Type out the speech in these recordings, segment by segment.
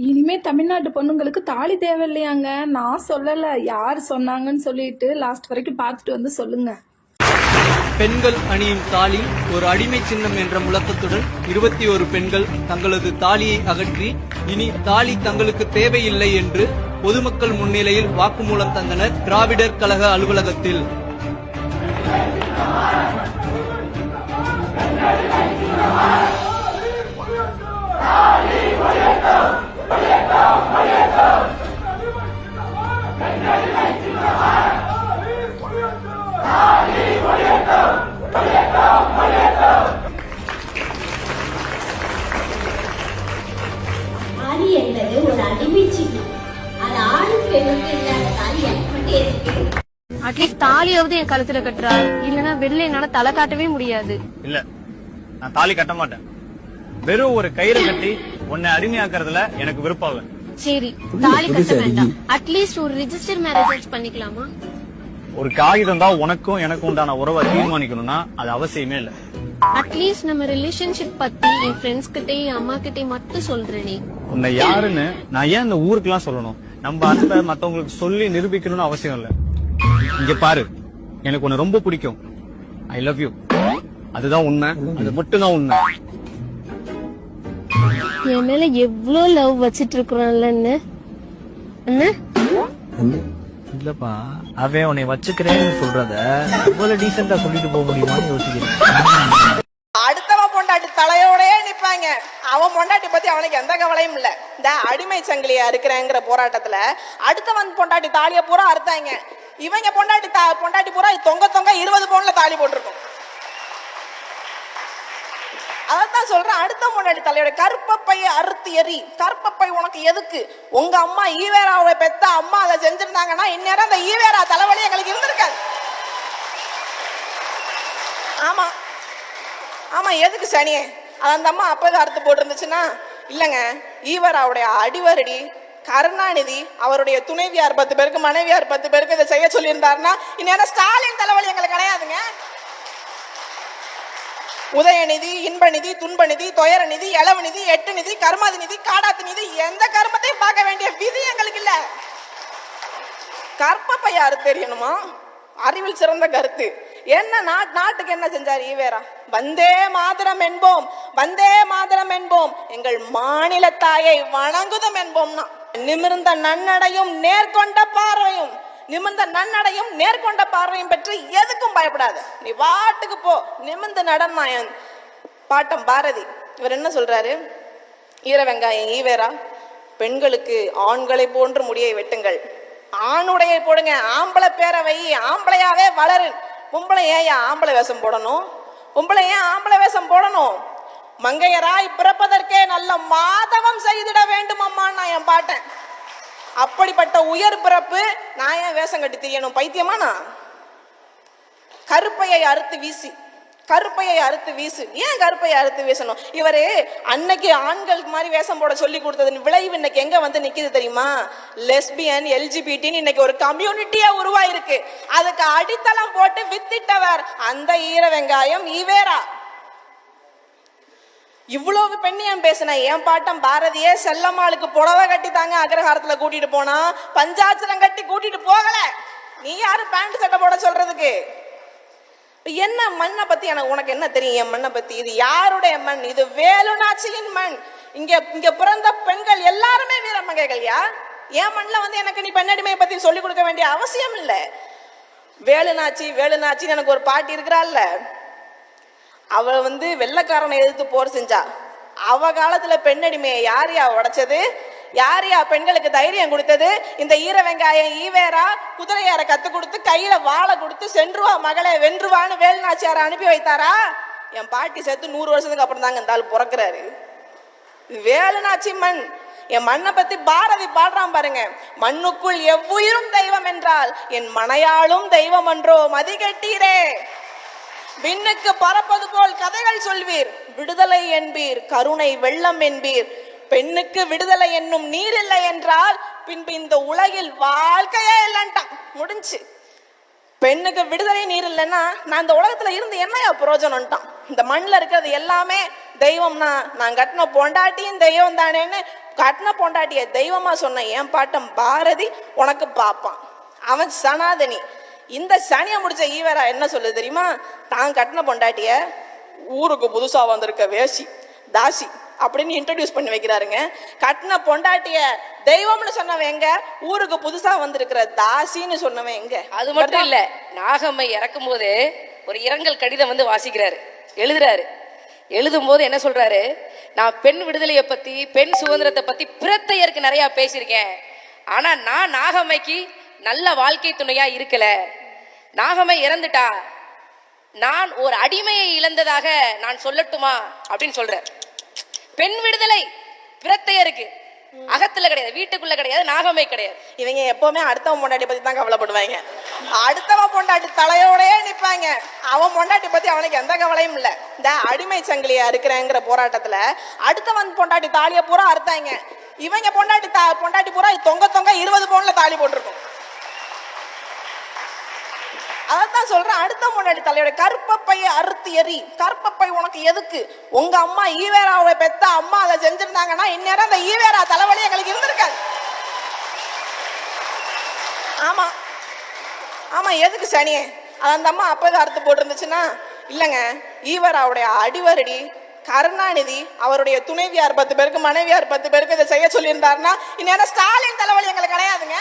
இனிமே தமிழ்நாட்டு பொண்ணுங்களுக்கு தாலி தேவையில்லையாங்க? நான் சொல்லல, யார் சொன்னாங்கன்னு சொல்லிட்டு லாஸ்ட் வரைக்கும் பார்த்துட்டு வந்து சொல்லுங்க. பெண்கள் அணியும் தாலி ஒரு அடிமை சின்னம் என்ற முழக்கத்துடன் 21 பெண்கள் தங்களது தாலியை அகற்றி இனி தாலி தங்களுக்கு தேவையில்லை என்று பொதுமக்கள் முன்னிலையில் வாக்குமூலம் தந்தனர் திராவிடர் கழக அலுவலகத்தில். தாலி என்பது ஒரு அடிமை சின்னம். அது ஆணும் பெண்ணுக்கு இல்லாத தாலி எனக்கு மட்டும் இருக்கு. அட்லீஸ்ட் தாலியாவது என் கழுத்துல கட்டுறா, இல்லன்னா வெளில என்னால தலை காட்டவே முடியாது. இல்ல, நான் தாலி கட்ட மாட்டேன். வெறும் ஒரு கயிறு கட்டி உன்னை அடிமையாக்குறதுல எனக்கு விருப்பம் இல்ல. சரி, தாலி கட்ட வேண்டாம், அட்லீஸ்ட் ஒரு ரெஜிஸ்டர் மேரேஜ் பண்ணிக்கலாமா? ஒரு காகிதம் தான் உனக்கும் எனக்கும் உண்டான உறவை தீர்மானிக்கணும்னா அது அவசியமே இல்ல. அட்லீஸ்ட் நம்ம ரிலேஷன்ஷிப் பத்தி என் ஃப்ரெண்ட்ஸ் கிட்டே என் அம்மா கிட்டே மட்டும் சொல்றேனே. உன்னை யாருன்னு நான் ஏன் இந்த ஊருக்குலாம் சொல்லணும்? நம்ம அன்பை மத்தவங்களுக்கு சொல்லி நிரூபிக்கணும்னு அவசியம் இல்ல. இங்க பாரு, எனக்கு உன்னை ரொம்ப பிடிக்கும். I love you. அதுதான் உண்மை, அது மட்டும் தான் உண்மை. என் மேல எவ்வளவு லவ் வச்சிட்டு இருக்கிறோம்லன்னு இல்லப்பா, அவன் உன்னை வச்சுக்கிறேன்னு சொல்றத இவ்வளவு டீசெண்டா சொல்லிட்டு போக முடியுமான்னு யோசிக்கிறேன். அடுத்தவன் பொண்டாட்டி தலையோடயே நிப்பாங்க. அவன் பொண்டாட்டி பத்தி அவனுக்கு எந்த கவலையும் இல்ல. இந்த அடிமை சங்கிலியா இருக்கிறேங்கிற போராட்டத்துல அடுத்தவன் பொண்டாட்டி தாலிய பூரா அறுத்தாங்க. இவங்க பொண்டாட்டி பூரா தொங்க 20 பவுன்ல தாலி போட்டிருக்கும். அதான் சொல்றேன், அடுத்த பொண்டாட்டி தலையோட கருப்பப்பையை அறுத்து எறி. கருப்பப்பை உனக்கு எதுக்கு? உங்க அம்மா ஈவேராவை பெத்த அம்மா அதை செஞ்சிருந்தாங்கன்னா இந்நேரம் அந்த ஈவேரா தலைவலி எங்களுக்கு இருந்திருக்காது. ஆமா ஆமா, எதுக்கு சனியே? அந்த அம்மா அப்பவே அறுத்து போட்டிருந்துச்சுன்னா இல்லைங்க, ஈவேராவுடைய அடிவரடி கருணாநிதி அவருடைய துணைவியார் 10 பேருக்கு மனைவியார் 10 பேருக்கு இதை செய்ய சொல்லியிருந்தாருன்னா இந்நேரம் ஸ்டாலின் தலைவலி எங்களுக்கு கிடையாதுங்க. உதயநிதி, இன்பநிதி, துன்பநிதி, துயர நிதி, இளவு நிதி, எட்டு நிதி, கருமாதி நிதி, காடாத்து நிதி, எந்த கருமத்தையும் பார்க்க வேண்டிய விதி எங்களுக்கு இல்ல. கற்பப்பை யாரு தெரியணுமா? அறிவில் சிறந்த கருத்து என்ன? நாட்டுக்கு என்ன செஞ்சார் ஈவேரா? வந்தே மாதரம் என்போம், வந்தே மாதரம் என்போம், எங்கள் மாநில தாயை வணங்குதம் என்போம்னா. நிமிர்ந்த நன்னடையும் நேர்கொண்ட பார்வையும், நிமிர்ந்த நன்னடையும் நேர்கொண்ட பார்வையும் பெற்று எதுக்கும் பயப்படாது, நீ வாட்டுக்கு போ, நிமிர்ந்து நடமாயன். பாட்டம் பாரதி இவர் என்ன சொல்றாரு? ஈர வெங்காயம் ஈவேரா, பெண்களுக்கு ஆண்களை போன்று முடியை வெட்டுங்கள், ஆணுடைய போடுங்க, ஆம்பளை பேரை வை, ஆம்பளையாவே வளரு. பொம்பளை ஏன் ஆம்பளை வேஷம் போடணும்? பொம்பளை ஏன் ஆம்பளை வேஷம் போடணும்? மங்கையராய் பிறப்பதற்கே நல்ல மாதவம் செய்திட வேண்டும் அம்மான்னு நான் என் பாட்டேன். அப்படிப்பட்ட உயர் பிறப்பு நான் ஏன் வேஷம் கட்டி தெரியணும்? பைத்தியமானா? கருப்பையை அறுத்து வீசி, கருப்பையை அறுத்து வீசு. ஏன் கருப்பையை அறுத்து வீசணும்? இவரு அன்னைக்கு ஆண்களுக்கு மாதிரி வேஷம் போட சொல்லி கொடுத்தது விளைவு இன்னைக்கு எங்க வந்து நிக்குது தெரியுமா? லெஸ்பியன், எல்ஜிபிடின்னு இன்னைக்கு ஒரு கம்யூனிட்டியா உருவாயிருக்கு. அதுக்கு அடித்தளம் போட்டு வித்திட்டவர் அந்த ஈர வெங்காயம் ஈவேரா. இவ்வளவு பெண்ணியம் பேசின என் பாட்டம் பாரதியே செல்லம்மாளுக்கு புடவை கட்டி தாங்க அக்ரஹாரத்துல கூட்டிட்டு போனா, பஞ்சாச்சரம் கட்டி கூட்டிட்டு போகல. நீ யாரு பேண்ட் சட்டை போட சொல்றதுக்கு? என்ன மண்ணை பத்தி எனக்கு உனக்கு என்ன தெரியும்? என் மண்ணை பத்தி. இது யாருடைய மண்? இது வேலுநாச்சியின் மண். இங்க பிறந்த பெண்கள் எல்லாருமே வீரமங்கைகள்யா. என் மண்ணில் வந்து எனக்கு நீ பெண்ணடிமையை பத்தி சொல்லிக் கொடுக்க வேண்டிய அவசியம் இல்லை. வேலுநாச்சின்னு எனக்கு ஒரு பாட்டி இருக்கிறாள்ல, அவ வந்து வெள்ளைக்காரனை எதிர்த்து போர் செஞ்சா. அவ காலத்துல பெண்ணடிமையை யாரையா உடைச்சது? யாரையா பெண்களுக்கு தைரியம் கொடுத்தது? இந்த ஈர வெங்காயம் ஈவேரா குதிரையார கத்து கொடுத்து கையில வாழை கொடுத்து சென்றுவா மகளை வென்றுவான்னு வேலுநாச்சியார அனுப்பி வைத்தாரா? என் பாட்டி சேர்த்து 100 வருஷத்துக்கு அப்புறம் தாங்க இந்த ஆள் பிறக்கிறாரு. வேலுநாச்சி மண். என் மண்ணை பத்தி பாரதி பாடுறான் பாருங்க. மண்ணுக்குள் எவ்வுயிரும் தெய்வம் என்றால் என் மனையாளும் தெய்வம் என்றோ மதிகட்டீரே. விண்ணுக்கு பறப்பது போல் கதைகள் சொல்வீர், விடுதலை என்பீர், கருணை வெள்ளம் என்பீர். பெண்ணுக்கு விடுதலை என்னும் நீர் இல்லை என்றால் பின்பு இந்த உலகில் வாழ்க்கையே இல்லைன்ட்டான். முடிஞ்சு. பெண்ணுக்கு விடுதலை நீர் இல்லைன்னா நான் இந்த உலகத்துல இருந்து என்னையா பிரயோஜனம்ட்டான். இந்த மண்ணில் இருக்கிறது எல்லாமே தெய்வம்னா நான் கட்டின பொண்டாட்டியும் தெய்வம் தானேன்னு கட்டின பொண்டாட்டிய தெய்வமா சொன்ன என் பாட்டம் பாரதி உனக்கு பாப்பான். அவன் சனாதனி. இந்த சனியை முடிச்ச ஈவேரா என்ன சொல்லுது தெரியுமா? தான் கட்டின பொண்டாட்டிய ஊருக்கு புதுசா வந்திருக்க வேசி தாசி அப்படின்னு இன்ட்ரடியூஸ் பண்ணி வைக்கிறாருங்க. கட்டின பொண்டாட்டிய தெய்வம்னு சொன்னவன் எங்க? ஊருக்கு புதுசா வந்திருக்கிற தாசின்னு சொன்னவன் எங்க? அது மட்டும் இல்ல, நாகம்மை இறக்கும் போது ஒரு இரங்கல் கடிதம் வந்து வாசிக்கிறாரு, எழுதுறாரு. எழுதும் போது என்ன சொல்றாரு? நான் பெண் விடுதலையை பத்தி, பெண் சுதந்திரத்தை பத்தி பிரத்தையருக்கு நிறைய பேசியிருக்கேன். ஆனா நான் நாகம்மைக்கு நல்ல வாழ்க்கை துணையா இருக்கல. நாகம்மை இறந்துட்டா, நான் ஒரு அடிமையை இழந்ததாக நான் சொல்லட்டுமா அப்படின்னு சொல்ற. பெண் விடுதலை பிரத்தையருக்கு அகத்துல கிடையாது, வீட்டுக்குள்ள கிடையாது, நாகம்மை கிடையாது. இவங்க எப்பவுமே அடுத்தவன் பொண்டாட்டி பத்தி தான் கவலைப்படுவாங்க. அடுத்தவன் பொண்டாட்டி தலையோடயே நிப்பாங்க. அவன் பொண்டாட்டி பத்தி அவனுக்கு எந்த கவலையும் இல்ல. இந்த அடிமை சங்கிலியா இருக்கிறேங்கிற போராட்டத்துல அடுத்தவன் பொண்டாட்டி தாலிய பூரா அறுத்தாங்க. இவங்க பொண்டாட்டி பூரா தொங்க 20 பவுன்ல தாலி போட்டிருக்கும். அதான் சொல்றேன், அடுத்த முன்னாடி தலையோட கருப்பப்பையை அறுத்து எறி. கருப்பப்பை உனக்கு எதுக்கு? உங்க அம்மா ஈவேராவை பெத்த அம்மா அதை செஞ்சிருந்தாங்கன்னா இந்நேரம் அந்த ஈவேரா தலைவலி எங்களுக்கு இருந்திருக்காது. ஆமா ஆமா, எதுக்கு சனியே? அந்த அம்மா அப்பவே அறுத்து போட்டிருந்துச்சுன்னா இல்லைங்க. ஈவேராவுடைய அடிவரடி கருணாநிதி அவருடைய துணைவியார் 10 பேருக்கு, மனைவியார் 10 பேருக்கு இதை செய்ய சொல்லியிருந்தாருன்னா இந்நேரம் ஸ்டாலின் தலைவலி எங்களுக்கு கிடையாதுங்க.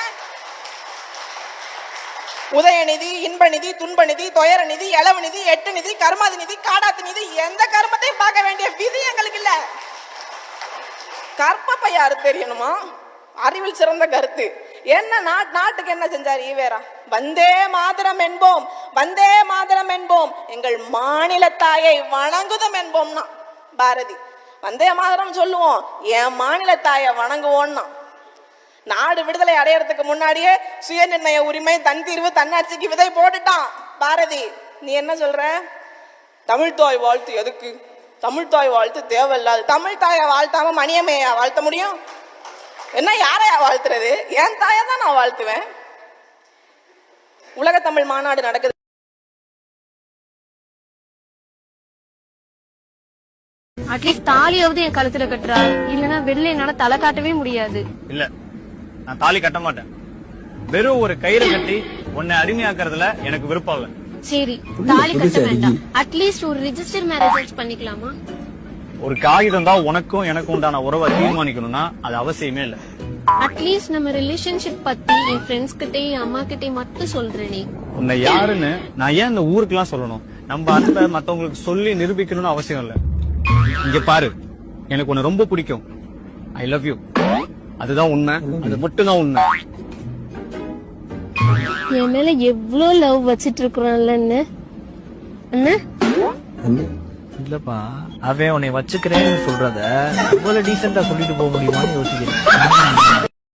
உதயநிதி, இன்பநிதி, துன்பநிதி, துயர நிதி, இளவு நிதி, எட்டு நிதி, கருமாதி நிதி, காடாத்து நிதி, எந்த கருமத்தையும் பார்க்க வேண்டிய விதி எங்களுக்கு இல்ல. கற்பப்பை யாரு தெரியணுமா? அறிவில் சிறந்த கருத்து. என்ன நாட்டுக்கு என்ன செஞ்சார் ஈவேரா? வந்தே மாதரம் என்போம், வந்தே மாதரம் என்போம், எங்கள் மாநில தாயை வணங்குதம் என்போம்னா பாரதி. வந்தே மாதரம் சொல்லுவோம், என் மாநில தாயை வணங்குவோம்னா. நாடு விடுதலை அடையறதுக்கு முன்னாடியே சுய நிர்ணய உரிமை, தன் தீர்வு, தன்னாட்சிக்கு விதை போட்டுட்டான் பாரதி. நீ என்ன சொல்ற? தமிழ் தாய் வாழ்த்து எதுக்கு? தமிழ் தாய் வாழ்த்து தேவையில்லாது. தமிழ் தாயை வாழ்த்தாம மணியம்மையா வாழ்த்த முடியும்? என்ன யாரையா வாழ்த்துறது? என் தாயை தான் நான் வாழ்த்துவேன். உலக தமிழ் மாநாடு நடக்குது. அட்லீஸ்ட் தாலியாவது என் கழுத்துல கட்டுறா, இல்லைன்னா வெளில என்னால தலை காட்டவே முடியாது. இல்ல, நான் தாலி கட்ட மாட்டேன். வெறும் ஒரு கயிறு கட்டி உன்னை அடிமையாக்குறதுல எனக்கு விருப்பம் இல்ல. சரி, தாலி கட்ட வேண்டாம், அட்லீஸ்ட் ஒரு ரெஜிஸ்டர் மேரேஜ் பண்ணிக்கலாமா? ஒரு காகிதம் தான் உனக்கும் எனக்கும் உண்டான உறவை தீர்மானிக்கணும்னா அது அவசியமே இல்ல. அட்லீஸ்ட் நம்ம ரிலேஷன்ஷிப் பத்தி என் ஃப்ரெண்ட்ஸ் கிட்டே, அம்மா கிட்டே மட்டும் சொல்றேனே. உன்னை யாருன்னு நான் ஏன் இந்த ஊருக்குலாம் சொல்லணும்? நம்ம அன்பை மத்தவங்களுக்கு சொல்லி நிரூபிக்கணும்னு அவசியம் இல்ல. இங்க பாரு, எனக்கு உன்னை ரொம்ப பிடிக்கும். I love you. அதுதான் உண்மை, அது மட்டும் தான் உண்மை. என் மேல எவ்வளவு லவ் வச்சிட்டு இருக்கிறான்ல இல்லப்பா, அவன் உன்னை வச்சுக்கிறேன்னு சொல்றத இவ்வளவு டீசெண்டா சொல்லிட்டு போக முடியுமான்னு யோசிக்கிறேன்.